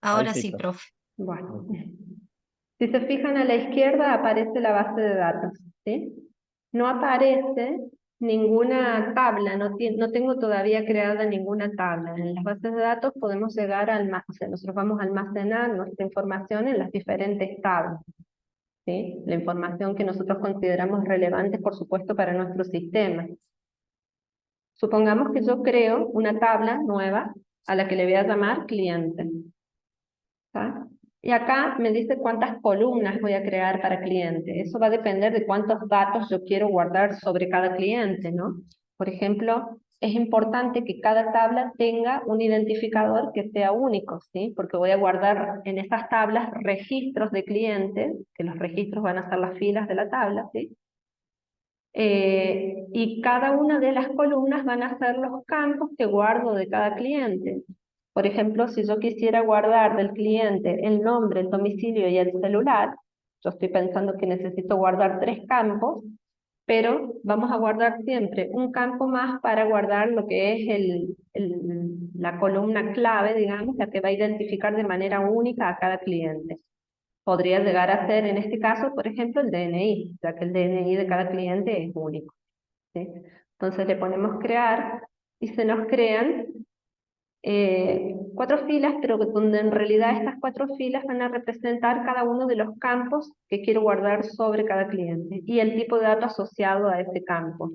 Ahí Ahora sí, sí, profe. profe. Bueno, si se fijan a la izquierda aparece la base de datos, ¿sí? No aparece ninguna tabla, no tengo todavía creada ninguna tabla. En las bases de datos podemos llegar a almacenar, nosotros vamos a almacenar nuestra información en las diferentes tablas, ¿sí? La información que nosotros consideramos relevante, por supuesto, para nuestro sistema. Supongamos que yo creo una tabla nueva a la que le voy a llamar cliente. ¿Está? Y acá me dice cuántas columnas voy a crear para cliente. Eso va a depender de cuántos datos yo quiero guardar sobre cada cliente, ¿no? Por ejemplo, es importante que cada tabla tenga un identificador que sea único, ¿sí? Porque voy a guardar en esas tablas registros de clientes, que los registros van a ser las filas de la tabla, ¿sí? Y cada una de las columnas van a ser los campos que guardo de cada cliente. Por ejemplo, si yo quisiera guardar del cliente el nombre, el domicilio y el celular, yo estoy pensando que necesito guardar 3 campos, pero vamos a guardar siempre un campo más para guardar lo que es la columna clave, digamos, la que va a identificar de manera única a cada cliente. Podría llegar a ser, en este caso, por ejemplo, el DNI, ya que el DNI de cada cliente es único, ¿sí? Entonces le ponemos crear y se nos crean 4 filas, pero donde en realidad estas 4 filas van a representar cada uno de los campos que quiero guardar sobre cada cliente y el tipo de dato asociado a ese campo.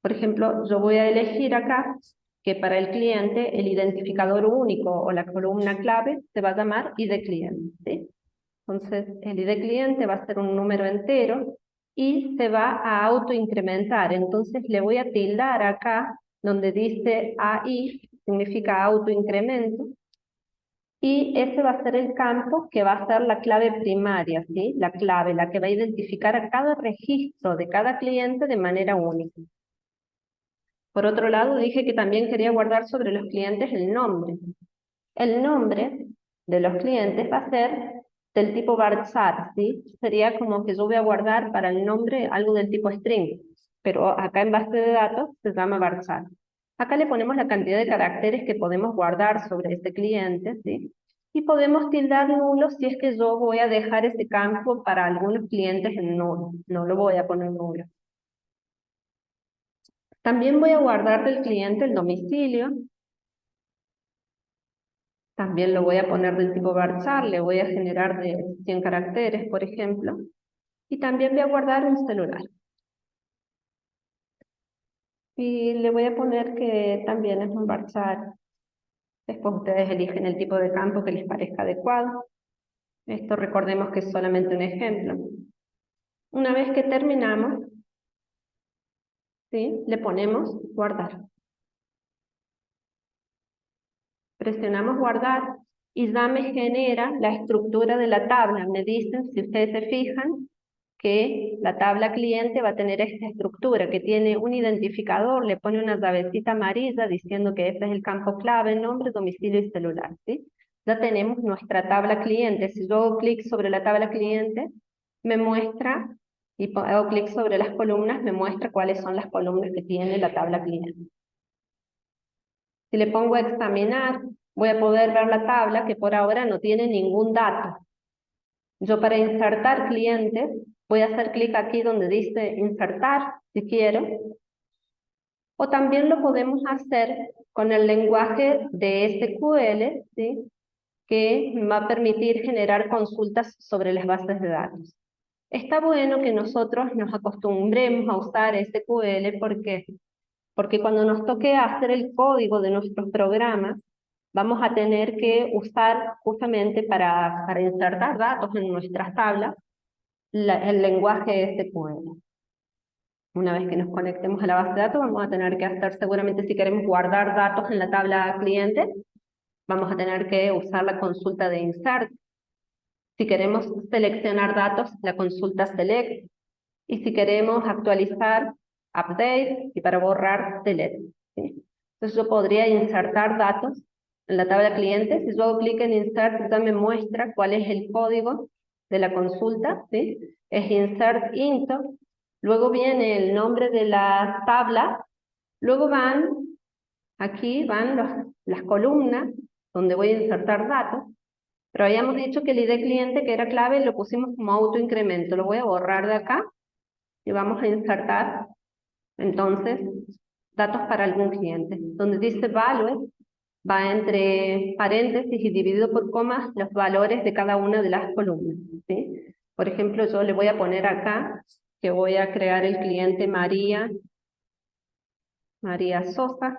Por ejemplo, yo voy a elegir acá que para el cliente el identificador único o la columna clave se va a llamar ID cliente, ¿sí? Entonces, el ID cliente va a ser un número entero y se va a autoincrementar. Entonces, le voy a tildar acá, donde dice AI, significa autoincremento, y ese va a ser el campo que va a ser la clave primaria, ¿sí? La clave, la que va a identificar a cada registro de cada cliente de manera única. Por otro lado, dije que también quería guardar sobre los clientes el nombre. El nombre de los clientes va a ser del tipo varchar, ¿sí? Sería como que yo voy a guardar para el nombre algo del tipo string, pero acá en base de datos se llama varchar. Acá le ponemos la cantidad de caracteres que podemos guardar sobre este cliente, ¿sí? Y podemos tildar nulo si es que yo voy a dejar ese campo para algunos clientes en nulo, no lo voy a poner nulo. También voy a guardar del cliente el domicilio. También lo voy a poner del tipo varchar, le voy a generar de 100 caracteres, por ejemplo. Y también voy a guardar un celular. Y le voy a poner que también es un varchar. Después ustedes eligen el tipo de campo que les parezca adecuado. Esto recordemos que es solamente un ejemplo. Una vez que terminamos, ¿sí? Le ponemos guardar. Presionamos guardar y ya me genera la estructura de la tabla. Me dicen, si ustedes se fijan, que la tabla cliente va a tener esta estructura, que tiene un identificador, le pone una llavecita amarilla diciendo que este es el campo clave, nombre, domicilio y celular, ¿sí? Ya tenemos nuestra tabla cliente. Si yo hago clic sobre la tabla cliente, me muestra, y hago clic sobre las columnas, me muestra cuáles son las columnas que tiene la tabla cliente. Si le pongo a examinar, voy a poder ver la tabla que por ahora no tiene ningún dato. Yo para insertar clientes voy a hacer clic aquí donde dice insertar, si quiero. O también lo podemos hacer con el lenguaje de SQL, ¿sí? Que va a permitir generar consultas sobre las bases de datos. Está bueno que nosotros nos acostumbremos a usar SQL porque cuando nos toque hacer el código de nuestros programas, vamos a tener que usar justamente para insertar datos en nuestras tablas el lenguaje SQL. Una vez que nos conectemos a la base de datos, vamos a tener que hacer, seguramente si queremos guardar datos en la tabla cliente, vamos a tener que usar la consulta de insert. Si queremos seleccionar datos, la consulta select. Y si queremos actualizar, update, y para borrar, delete, ¿sí? Entonces yo podría insertar datos en la tabla cliente. Si yo hago clic en insert, ya me muestra cuál es el código de la consulta, ¿sí? Es insert into, luego viene el nombre de la tabla, luego aquí van las columnas donde voy a insertar datos, Pero habíamos dicho que el ID cliente, que era clave, lo pusimos como autoincremento. Lo voy a borrar de acá y vamos a insertar, entonces, datos para algún cliente. Donde dice value, va entre paréntesis y dividido por comas los valores de cada una de las columnas, ¿sí? Por ejemplo, yo le voy a poner acá que voy a crear el cliente María Sosa,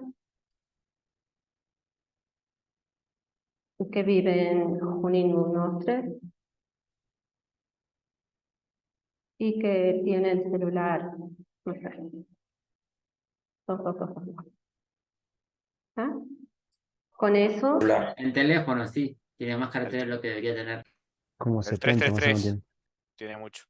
que vive en Junín 123 y que tiene el celular, no sé, 222. ¿Ah? Con eso, En teléfono, sí. Tiene más caracteres de lo que debería tener. Como El 70 más o menos 333 tiene. tiene mucho.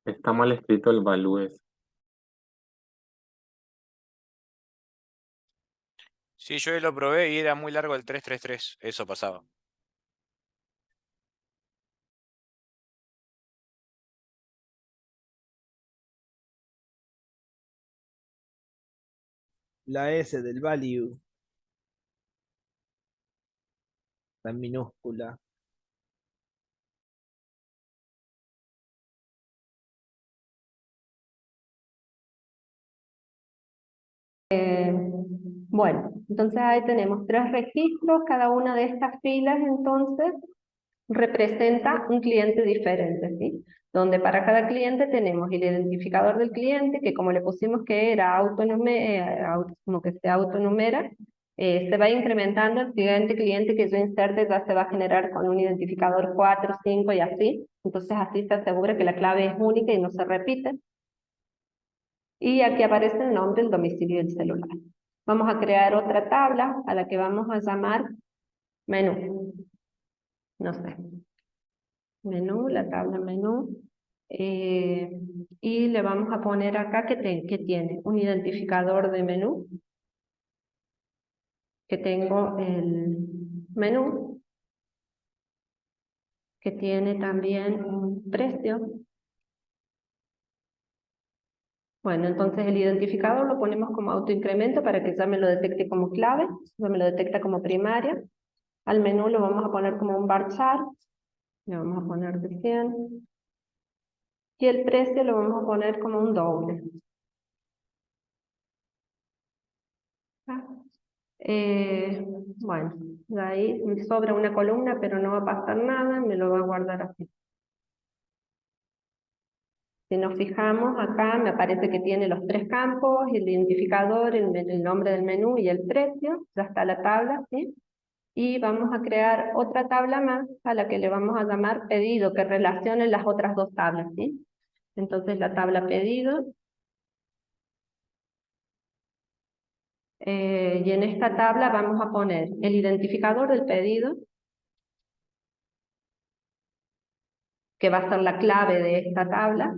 Está mal escrito el valúes. Sí, yo lo probé y era muy largo el 333. Eso pasaba. La S del value, la minúscula. bueno, entonces ahí tenemos 3 registros, cada una de estas filas entonces representa un cliente diferente, ¿sí? Donde para cada cliente tenemos el identificador del cliente, que como le pusimos que era como que se autonumera, se va incrementando el siguiente cliente que yo inserte ya se va a generar con un identificador 4, 5 y así. Entonces así se asegura que la clave es única y no se repite. Y aquí aparece el nombre, el domicilio del celular. Vamos a crear otra tabla a la que vamos a llamar menú. No sé. Menú, la tabla menú. Y le vamos a poner acá que tiene un identificador de menú. Que tengo el menú. Que tiene también un precio. Bueno, entonces el identificador lo ponemos como autoincremento para que ya me lo detecte como clave, ya me lo detecta como primaria. Al menú lo vamos a poner como un bar chart, le vamos a poner de 100. Y el precio lo vamos a poner como un doble. ¿Ah? Bueno, de ahí me sobra una columna, pero no va a pasar nada, me lo va a guardar así. Si nos fijamos, acá me aparece que tiene los 3 campos, el identificador, el nombre del menú y el precio, ya está la tabla, ¿sí? Y vamos a crear otra tabla más a la que le vamos a llamar pedido, que relacione las otras 2 tablas, ¿sí? Entonces la tabla pedido, y en esta tabla vamos a poner el identificador del pedido, que va a ser la clave de esta tabla,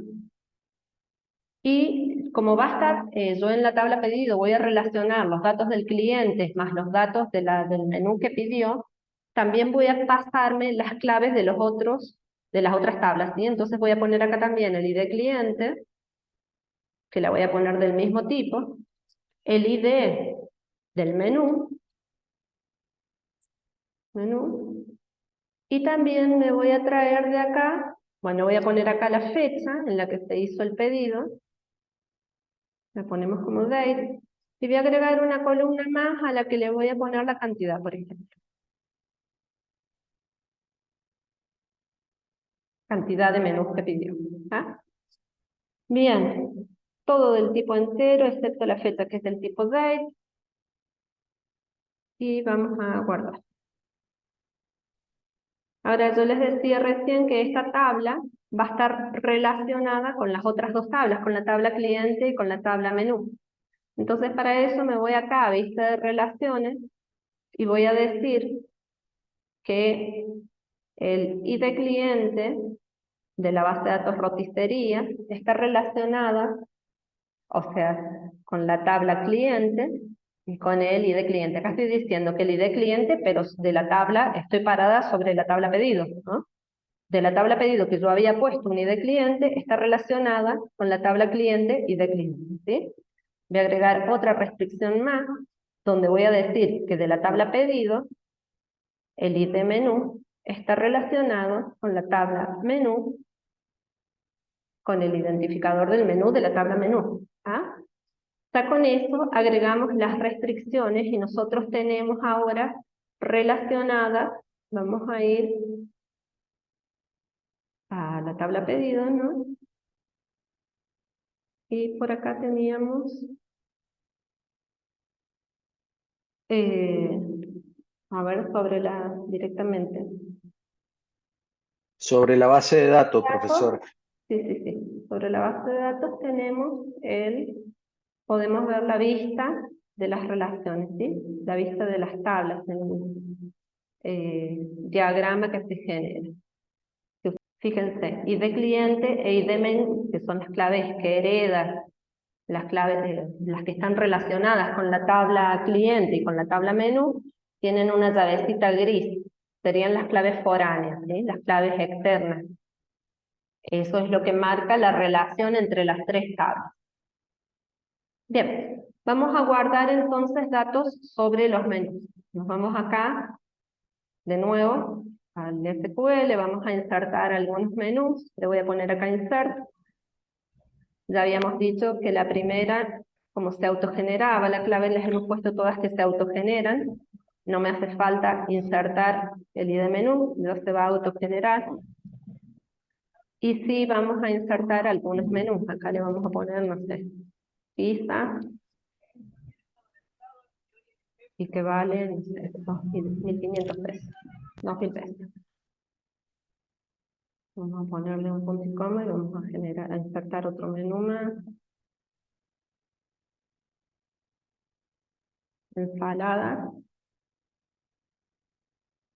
y como va a estar, yo en la tabla pedido voy a relacionar los datos del cliente más los datos del menú que pidió, también voy a pasarme las claves de de las otras tablas, ¿sí? Entonces voy a poner acá también el ID cliente, que la voy a poner del mismo tipo, el ID del menú, y también me voy a traer de acá, bueno, voy a poner acá la fecha en la que se hizo el pedido, la ponemos como date, y voy a agregar una columna más a la que le voy a poner la cantidad, por ejemplo. Cantidad de menús que pidió. ¿Ah? Bien, todo del tipo entero, excepto la fecha que es del tipo date, y vamos a guardar. Ahora yo les decía recién que esta tabla va a estar relacionada con las otras 2 tablas, con la tabla cliente y con la tabla menú. Entonces para eso me voy acá a vista de relaciones y voy a decir que el ID cliente de la base de datos roticería está relacionada, o sea, con la tabla cliente, y con el ID cliente. Acá estoy diciendo que el ID cliente, pero de la tabla, estoy parada sobre la tabla pedido, ¿no? De la tabla pedido que yo había puesto un ID cliente, está relacionada con la tabla cliente ID cliente, ¿sí? Voy a agregar otra restricción más, donde voy a decir que de la tabla pedido, el ID menú está relacionado con la tabla menú, con el identificador del menú de la tabla menú. ¿Ah? Ya con eso agregamos las restricciones y nosotros tenemos ahora relacionadas, vamos a ir a la tabla pedido, ¿no? Y por acá teníamos, a ver, sobre directamente. Sobre la base de datos, ¿Datos? profesor. Sí. Sobre la base de datos tenemos podemos ver la vista de las relaciones, ¿sí? La vista de las tablas, el diagrama que se genera. Fíjense, ID cliente e ID menú, que son las claves que heredan, las claves las que están relacionadas con la tabla cliente y con la tabla menú, tienen una llavecita gris, serían las claves foráneas, ¿sí? Las claves externas. Eso es lo que marca la relación entre las tres tablas. Bien, vamos a guardar entonces datos sobre los menús. Nos vamos acá, de nuevo, al SQL, vamos a insertar algunos menús. Le voy a poner acá insert. Ya habíamos dicho que la primera, como se autogeneraba la clave, les hemos puesto todas que se autogeneran. No me hace falta insertar el ID menú, ya se va a autogenerar. Y sí vamos a insertar algunos menús. Acá le vamos a poner, no sé, pizza. Y que vale, no sé, 1.500 pesos. 2.000 pesos. Vamos a ponerle un punto y coma y vamos a insertar otro menú más. Ensalada.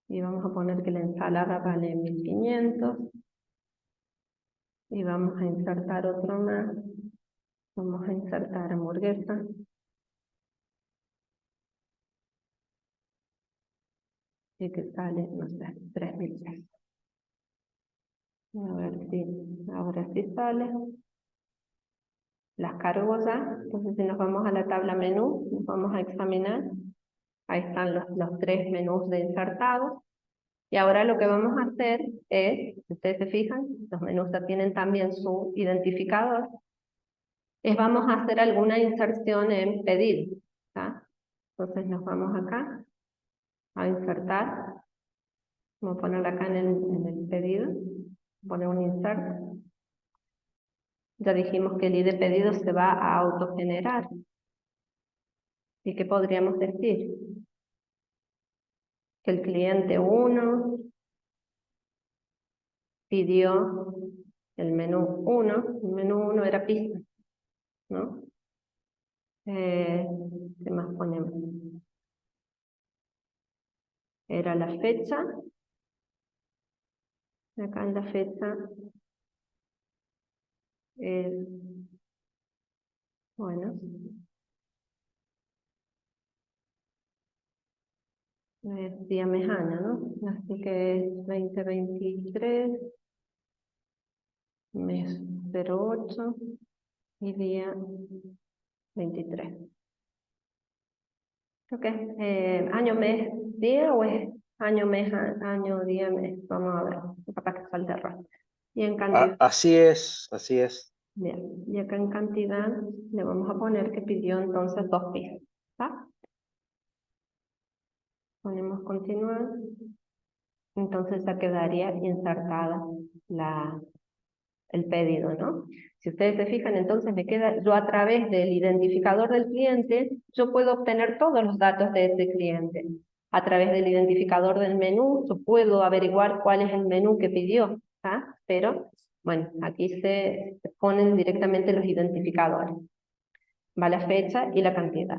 Y vamos a poner que la ensalada vale 1.500. Y vamos a insertar otro más. Vamos a insertar hamburguesa. Y que sale, no sé, 3.000 pesos. A ver si ahora sí sale. Las cargo ya. Entonces si nos vamos a la tabla menú, nos vamos a examinar. Ahí están los tres menús de insertados. Y ahora lo que vamos a hacer es, si ustedes se fijan, los menús ya tienen también su identificador, es vamos a hacer alguna inserción en pedido. ¿Tá? Entonces nos vamos acá a insertar. Vamos a ponerla acá en el pedido. Poner un insert. Ya dijimos que el ID pedido se va a autogenerar. ¿Y qué podríamos decir? Que el cliente 1 pidió el menú 1. El menú 1 era pizza, ¿no? ¿Qué más ponemos? Era la fecha. Acá en la fecha bueno, es día mes año, ¿no? Así que es 2023, mes 08 y día 23. Ok, año, mes, día o es año, mes, año, día, mes. Vamos a ver, capaz que falta error. Y en cantidad. Así es, así es. Bien, y acá en cantidad le vamos a poner que pidió entonces 2 pizzas. ¿Está? Ponemos continuar. Entonces ya quedaría insertada el pedido, ¿no? Si ustedes se fijan, entonces me queda, yo a través del identificador del cliente, yo puedo obtener todos los datos de ese cliente. A través del identificador del menú, yo puedo averiguar cuál es el menú que pidió, ¿tá? Pero, bueno, aquí se ponen directamente los identificadores. Va la fecha y la cantidad.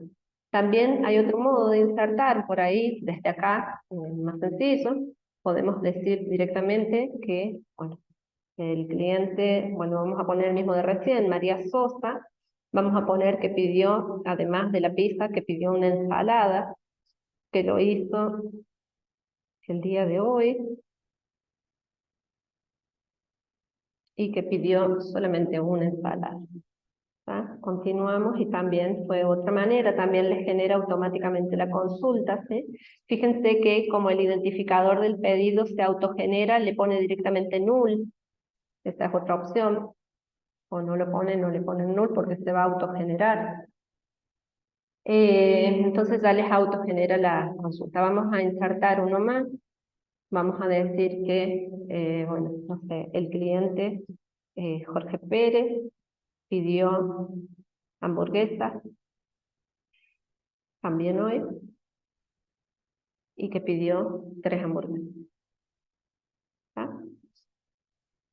También hay otro modo de insertar por ahí, desde acá, más sencillo. Podemos decir directamente que, bueno, el cliente, bueno, vamos a poner el mismo de recién, María Sosa. Vamos a poner que pidió, además de la pizza, que pidió una ensalada, que lo hizo el día de hoy, y que pidió solamente una ensalada. ¿Ah? Continuamos y también fue otra manera, también le genera automáticamente la consulta, ¿sí? Fíjense que como el identificador del pedido se autogenera, le pone directamente null, esta es otra opción, o no lo pone, no le ponen null porque se va a autogenerar. Entonces ya les autogenera la consulta. Vamos a insertar uno más, vamos a decir que, bueno, no sé, el cliente Jorge Pérez pidió hamburguesas también hoy, y que pidió 3 hamburguesas. ¿Ah?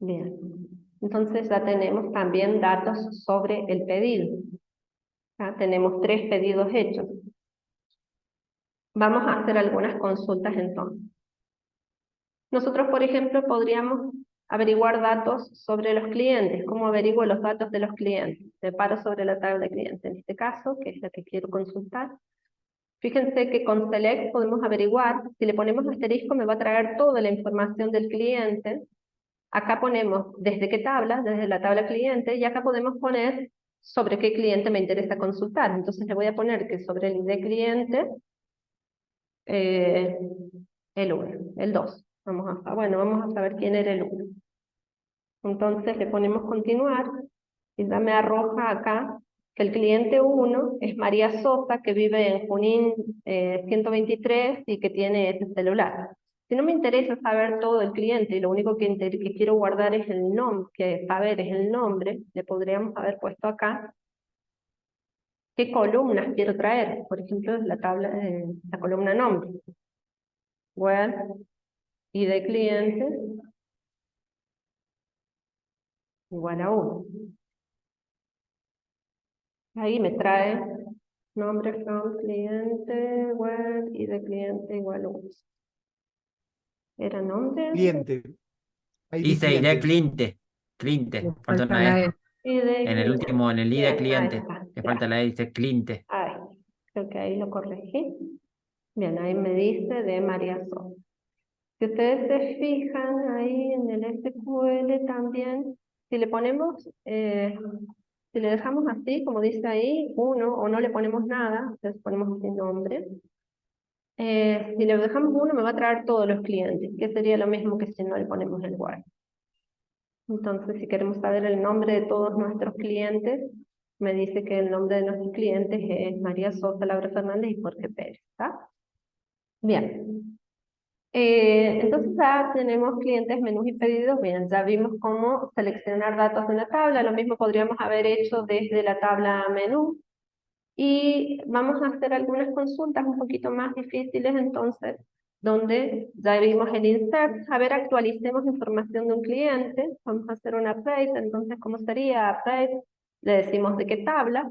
Bien. Entonces ya tenemos también datos sobre el pedido. ¿Ah? Tenemos 3 pedidos hechos. Vamos a hacer algunas consultas entonces. Nosotros, por ejemplo, podríamos averiguar datos sobre los clientes. ¿Cómo averiguo los datos de los clientes? Me paro sobre la tabla de clientes. En este caso, que es la que quiero consultar. Fíjense que con Select podemos averiguar, si le ponemos asterisco me va a traer toda la información del cliente. Acá ponemos desde qué tabla, desde la tabla cliente, y acá podemos poner sobre qué cliente me interesa consultar. Entonces le voy a poner que sobre el ID cliente, el 1, el 2. Vamos a saber quién era el 1. Entonces le ponemos continuar, y ya me arroja acá que el cliente 1 es María Sosa, que vive en Junín 123 y que tiene ese celular. Si no me interesa saber todo el cliente y lo único que quiero guardar es el nombre, saber es el nombre, le podríamos haber puesto acá qué columnas quiero traer. Por ejemplo, la columna nombre. Web, ID cliente, igual a 1. Ahí me trae nombre from cliente, web, ID cliente igual a 1. ¿Era nombre? Cliente. Ahí Dice cliente. ID cliente. Cliente. Le Falta falta una la E. E. ID En el último, en el ID Bien, cliente. ahí está. Le falta la E, dice cliente. Ahí, creo que ahí lo corregí. Bien, ahí me dice de María Sosa. Si ustedes se fijan ahí en el SQL también, si le ponemos, si le dejamos así, como dice ahí, 1, o no le ponemos nada, entonces ponemos así nombre. Si le dejamos 1 me va a traer todos los clientes, que sería lo mismo que si no le ponemos el while. Entonces, si queremos saber el nombre de todos nuestros clientes, me dice que el nombre de nuestros clientes es María Sosa, Laura Fernández y Jorge Pérez, ¿está? Bien. Entonces ya tenemos clientes, menús y pedidos. Bien, ya vimos cómo seleccionar datos de una tabla. Lo mismo podríamos haber hecho desde la tabla menú. Y vamos a hacer algunas consultas un poquito más difíciles entonces, donde ya vimos el insert. A ver, actualicemos información de un cliente. Vamos a hacer un update. Entonces, ¿cómo sería update? Le decimos de qué tabla.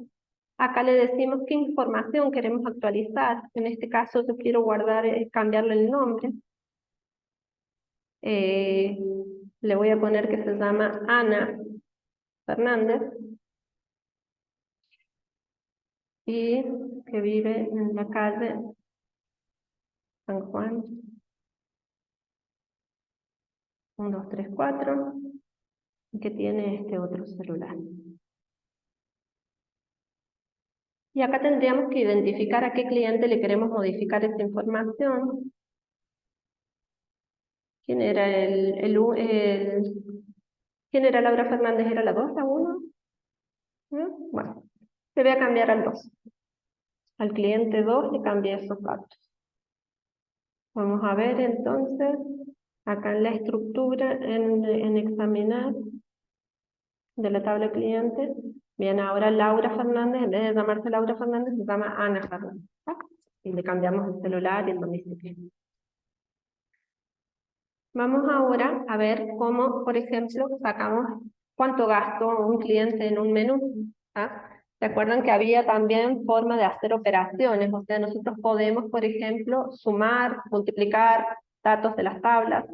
Acá le decimos qué información queremos actualizar. En este caso yo quiero guardar, cambiarle el nombre. Le voy a poner que se llama Ana Fernández y que vive en la calle San Juan 1234 y que tiene este otro celular. Y acá tendríamos que identificar a qué cliente le queremos modificar esta información. ¿Quién era ¿quién era Laura Fernández? ¿Era la 2, la 1? ¿No? Bueno, le voy a cambiar al 2. Al cliente 2 le cambié esos datos. Vamos a ver entonces, acá en la estructura, en examinar de la tabla cliente, bien, ahora Laura Fernández, en vez de llamarse Laura Fernández, se llama Ana Fernández. ¿Ah? Y le cambiamos el celular y el domicilio. Vamos ahora a ver cómo, por ejemplo, sacamos cuánto gastó un cliente en un menú. ¿Ah? ¿Se acuerdan que había también forma de hacer operaciones? O sea, nosotros podemos, por ejemplo, sumar, multiplicar datos de las tablas.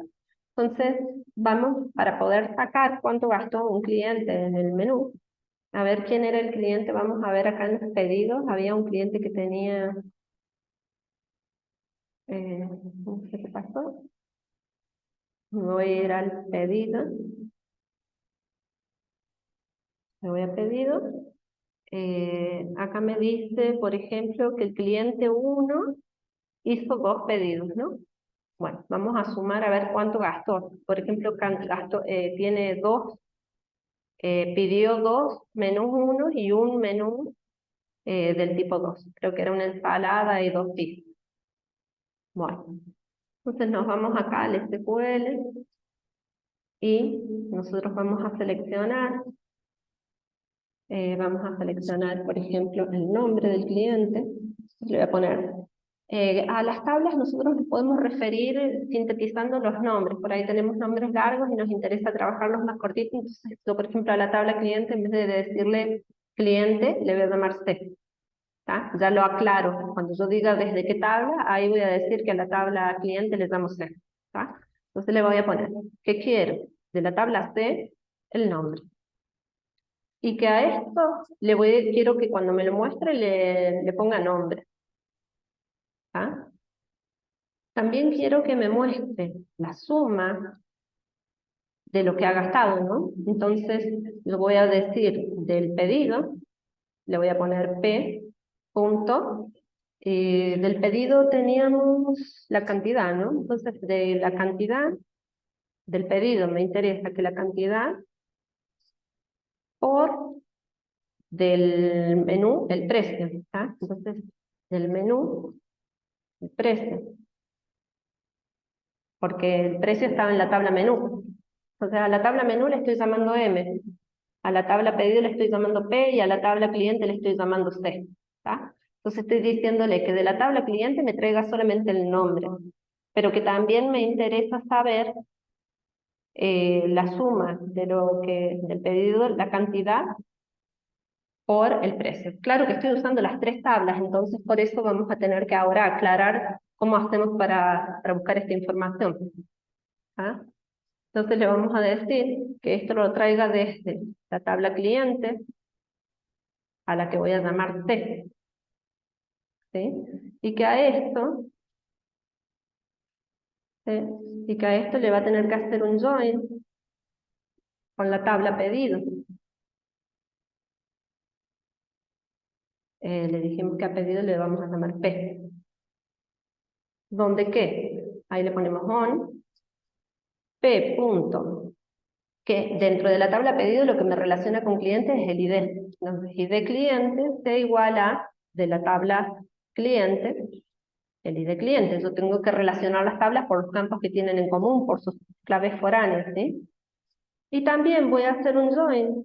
Entonces, vamos, para poder sacar cuánto gastó un cliente en el menú, A ver quién era el cliente, vamos a ver acá en los pedidos. Había un cliente que tenía, no sé qué pasó. Voy a ir al pedido. Me voy a pedido. Acá me dice, por ejemplo, que el cliente 1 hizo 2 pedidos, ¿no? Bueno, vamos a sumar a ver cuánto gastó. Por ejemplo, gastó, tiene 2, pidió 2 menús 1 y un menú del tipo 2. Creo que era una ensalada y 2 pizzas. Bueno, entonces nos vamos acá al SQL y nosotros vamos a seleccionar, por ejemplo, el nombre del cliente. Le voy a poner, a las tablas nosotros nos podemos referir sintetizando los nombres. Por ahí tenemos nombres largos y nos interesa trabajarlos más cortitos. Entonces, yo, por ejemplo, a la tabla cliente, en vez de decirle cliente, le voy a llamar C. ¿Tá? Ya lo aclaro. Cuando yo diga desde qué tabla, ahí voy a decir que a la tabla cliente le llamo C. ¿Tá? Entonces le voy a poner, ¿qué quiero? De la tabla C, el nombre. Y que a esto quiero que cuando me lo muestre le ponga nombre. ¿Tá? También quiero que me muestre la suma de lo que ha gastado, ¿no? Entonces, lo voy a decir del pedido, le voy a poner P, punto, del pedido teníamos la cantidad, ¿no? Entonces, de la cantidad del pedido me interesa que la cantidad por del menú, el precio, ¿tá? Entonces, del menú, el precio. Porque el precio estaba en la tabla menú. O sea, a la tabla menú le estoy llamando M, a la tabla pedido le estoy llamando P y a la tabla cliente le estoy llamando C. ¿Tá? Entonces estoy diciéndole que de la tabla cliente me traiga solamente el nombre, pero que también me interesa saber la suma de del pedido, la cantidad por el precio. Claro que estoy usando las 3 tablas, entonces por eso vamos a tener que ahora aclarar cómo hacemos para buscar esta información. ¿Ah? Entonces le vamos a decir que esto lo traiga desde la tabla cliente, a la que voy a llamar T. ¿Sí? Y que a esto, ¿sí? Y que a esto le va a tener que hacer un join con la tabla pedido. Le dijimos que a pedido le vamos a llamar P. ¿Dónde qué? Ahí le ponemos on. P punto. Que dentro de la tabla pedido lo que me relaciona con cliente es el ID. Entonces, ID cliente C igual a de la tabla cliente, el ID cliente. Yo tengo que relacionar las tablas por los campos que tienen en común, por sus claves foráneas, ¿sí? Y también voy a hacer un join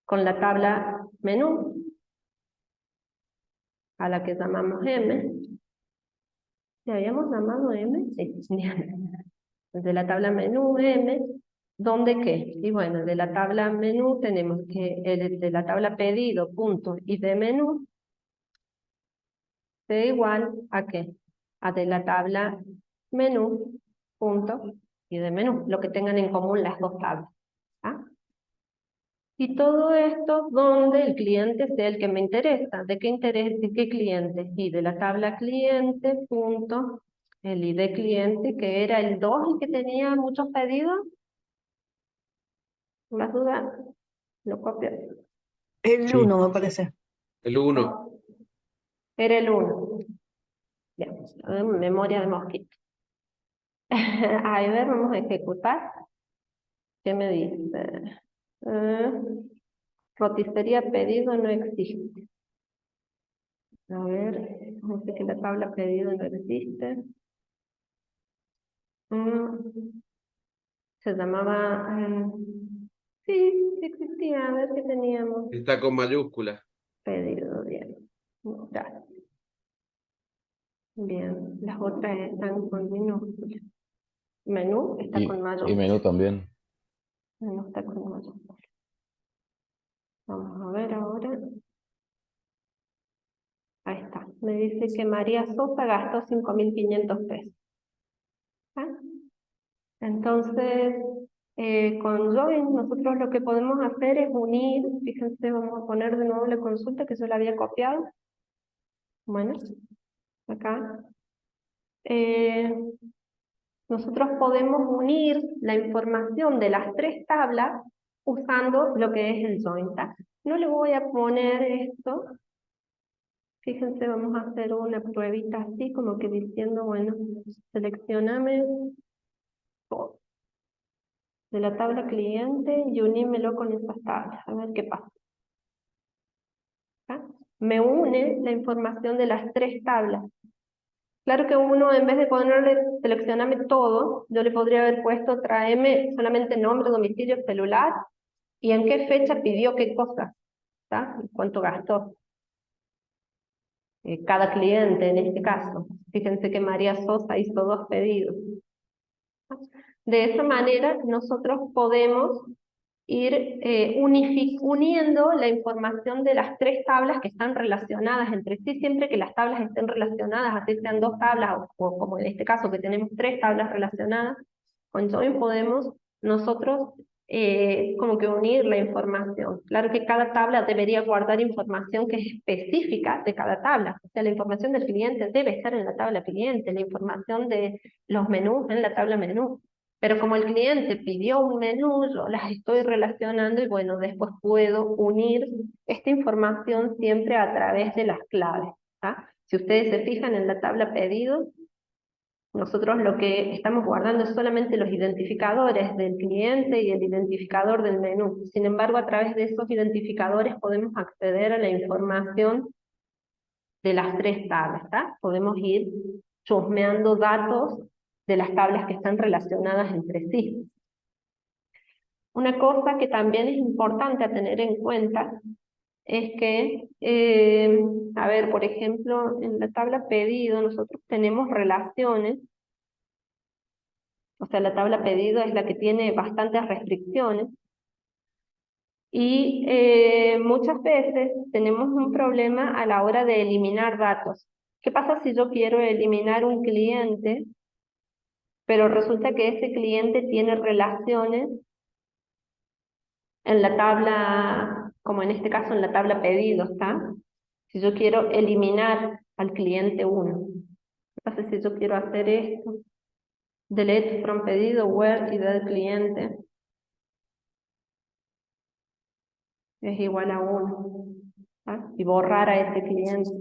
con la tabla menú, a la que llamamos M. ¿Le habíamos llamado M? Sí. De la tabla menú M, ¿dónde qué? Y bueno, de la tabla menú tenemos que de la tabla pedido, punto, y de menú, sea igual a qué? A de la tabla menú, punto, y de menú, lo que tengan en común las 2 tablas. ¿Ah? Y todo esto donde el cliente sea el que me interesa. ¿De qué interés? ¿De qué cliente? Y de la tabla cliente, punto, el ID cliente, que era el 2, el que tenía muchos pedidos. ¿Más dudas? Lo copio. El Sí. 1 me parece. El 1. Era el 1. Bien, memoria de mosquito. A ver, vamos a ejecutar. ¿Qué me dice? Roticería pedido no existe. A ver, dice que la tabla pedido no existe. Se llamaba... sí, sí existía. A ver qué teníamos. Está con mayúscula. Pedido, bien. Ya. Bien, las otras están con minúsculas. Menú está con Y mayúsculas. menú también. Menú está con mayúsculas. Vamos a ver ahora. Ahí está. Me dice que María Sosa gastó 5.500 pesos. ¿Ah? Entonces, Con join nosotros lo que podemos hacer es unir, fíjense, vamos a poner de nuevo la consulta que yo la había copiado. Bueno, acá. Nosotros podemos unir la información de las tres tablas usando lo que es el join. ¿Tá? No le voy a poner esto. Fíjense, vamos a hacer una pruebita así, como que diciendo, bueno, seleccioname todo de la tabla cliente y unímelo con esas tablas, a ver qué pasa. ¿Tá? Me une la información de las tres tablas. Claro que uno, en vez de ponerle seleccioname todo, yo le podría haber puesto tráeme solamente nombre, domicilio, celular, y en qué fecha pidió qué cosa, ¿tá? Y cuánto gastó. Cada cliente en este caso. Fíjense que María Sosa hizo 2 pedidos. De esa manera nosotros podemos ir uniendo la información de las tres tablas que están relacionadas entre sí, siempre que las tablas estén relacionadas, así sean 2 tablas, o como en este caso que tenemos 3 tablas relacionadas, con join podemos nosotros como que unir la información. Claro que cada tabla debería guardar información que es específica de cada tabla, o sea, la información del cliente debe estar en la tabla cliente, la información de los menús en la tabla menú. Pero como el cliente pidió un menú, yo las estoy relacionando y bueno, después puedo unir esta información siempre a través de las claves. ¿Tá? Si ustedes se fijan en la tabla pedido, nosotros lo que estamos guardando es solamente los identificadores del cliente y el identificador del menú. Sin embargo, a través de esos identificadores podemos acceder a la información de las tres tablas. ¿Tá? Podemos ir chusmeando datos de las tablas que están relacionadas entre sí. Una cosa que también es importante a tener en cuenta es que, a ver, por ejemplo, en la tabla pedido nosotros tenemos relaciones, o sea, la tabla pedido es la que tiene bastantes restricciones, y muchas veces tenemos un problema a la hora de eliminar datos. ¿Qué pasa si yo quiero eliminar un cliente, pero resulta que ese cliente tiene relaciones en la tabla, como en este caso en la tabla pedidos, ¿está? Si yo quiero eliminar al cliente 1, ¿qué pasa si yo quiero hacer esto? Delete from pedido, where y del cliente es igual a 1, ¿tá? Y borrar a ese cliente.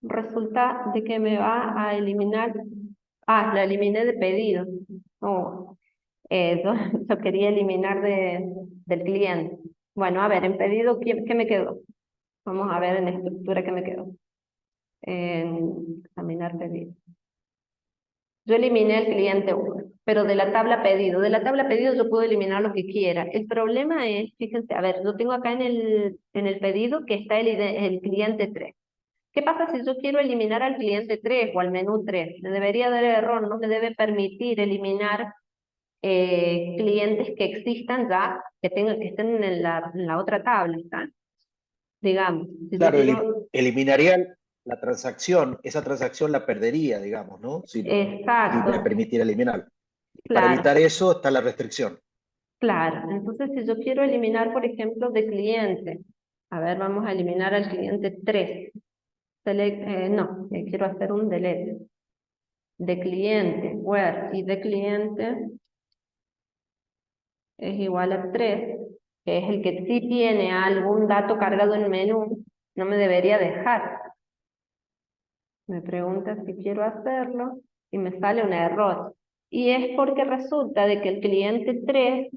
Resulta de que me va a eliminar, la eliminé de pedido. Oh, yo quería eliminar del cliente. Bueno, a ver, en pedido, ¿qué me quedó? Vamos a ver en la estructura qué me quedó. En examinar pedido. Yo eliminé el cliente 1, pero de la tabla pedido yo puedo eliminar lo que quiera. El problema es, fíjense, a ver, yo tengo acá en el pedido que está el cliente 3. ¿Qué pasa si yo quiero eliminar al cliente 3 o al menú 3? Me debería dar error, no me debe permitir eliminar clientes que existan ya, que estén en la otra tabla, ¿está? Digamos. Si Claro, yo quiero... eliminaría la transacción, esa transacción la perdería, digamos, ¿no? Si le permitiera eliminar. Para evitar eso está la restricción. Claro, entonces si yo quiero eliminar, por ejemplo, de cliente, a ver, vamos a eliminar al cliente 3. Quiero hacer un delete. De cliente, where y de cliente es igual a 3, que es el que sí tiene algún dato cargado en el menú, no me debería dejar. Me pregunta si quiero hacerlo y me sale un error. Y es porque resulta de que el cliente 3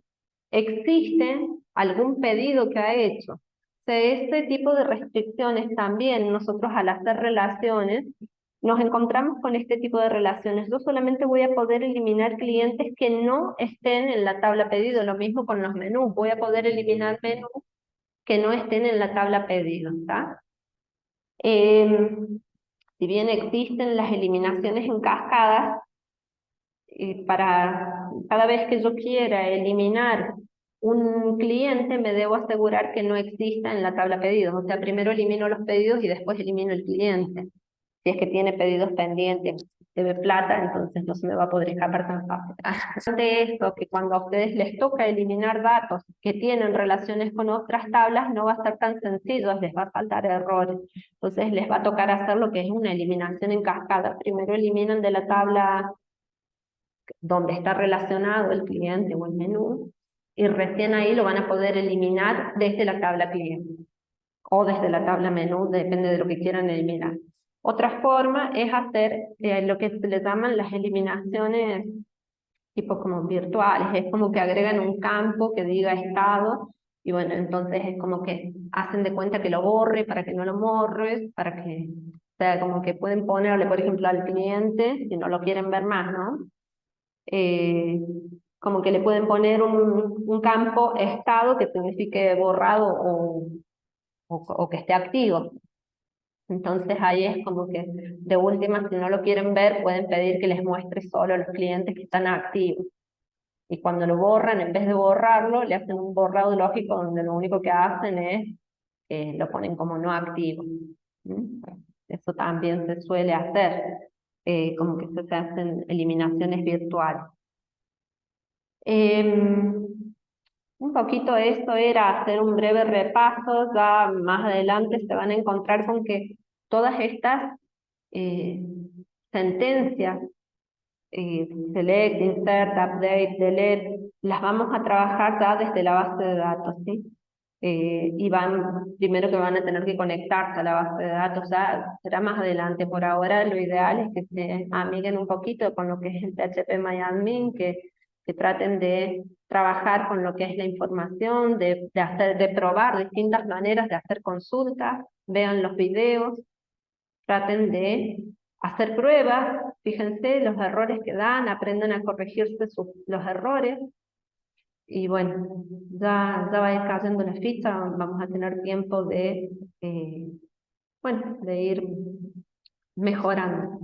existe algún pedido que ha hecho. O sea, este tipo de restricciones también nosotros al hacer relaciones nos encontramos con este tipo de relaciones. Yo solamente voy a poder eliminar clientes que no estén en la tabla pedido, lo mismo con los menús. Voy a poder eliminar menús que no estén en la tabla pedido, ¿está? Si bien existen las eliminaciones en cascada, para cada vez que yo quiera eliminar un cliente me debo asegurar que no exista en la tabla pedidos. O sea, primero elimino los pedidos y después elimino el cliente. Si es que tiene pedidos pendientes, debe plata, entonces no se me va a poder escapar tan fácil. De esto, que cuando a ustedes les toca eliminar datos que tienen relaciones con otras tablas, no va a ser tan sencillo, les va a faltar errores. Entonces les va a tocar hacer lo que es una eliminación en cascada. Primero eliminan de la tabla donde está relacionado el cliente o el menú, y recién ahí lo van a poder eliminar desde la tabla cliente o desde la tabla menú, depende de lo que quieran eliminar. Otra forma es hacer lo que se le llaman las eliminaciones tipo como virtuales, es como que agregan un campo que diga estado, y bueno, entonces es como que hacen de cuenta que lo borre para que no lo borres, para que, o sea, como que pueden ponerle, por ejemplo, al cliente, si no lo quieren ver más, ¿no? Como que le pueden poner un campo estado que signifique borrado o que esté activo. Entonces ahí es como que de última, si no lo quieren ver, pueden pedir que les muestre solo a los clientes que están activos. Y cuando lo borran, en vez de borrarlo, le hacen un borrado lógico donde lo único que hacen es lo ponen como no activo. ¿Mm? Eso también se suele hacer, como que se hacen eliminaciones virtuales. Un poquito esto era hacer un breve repaso, ya más adelante se van a encontrar con que todas estas sentencias, select, insert, update, delete, las vamos a trabajar ya desde la base de datos, ¿sí? Y primero que van a tener que conectarse a la base de datos, ya será más adelante. Por ahora lo ideal es que se amiguen un poquito con lo que es el PHP-MyAdmin, que traten de trabajar con lo que es la información, de probar distintas maneras de hacer consultas, vean los videos, traten de hacer pruebas, fíjense los errores que dan, aprendan a corregirse los errores, y bueno, ya va a ir cayendo la ficha, vamos a tener tiempo de, bueno, de ir mejorando.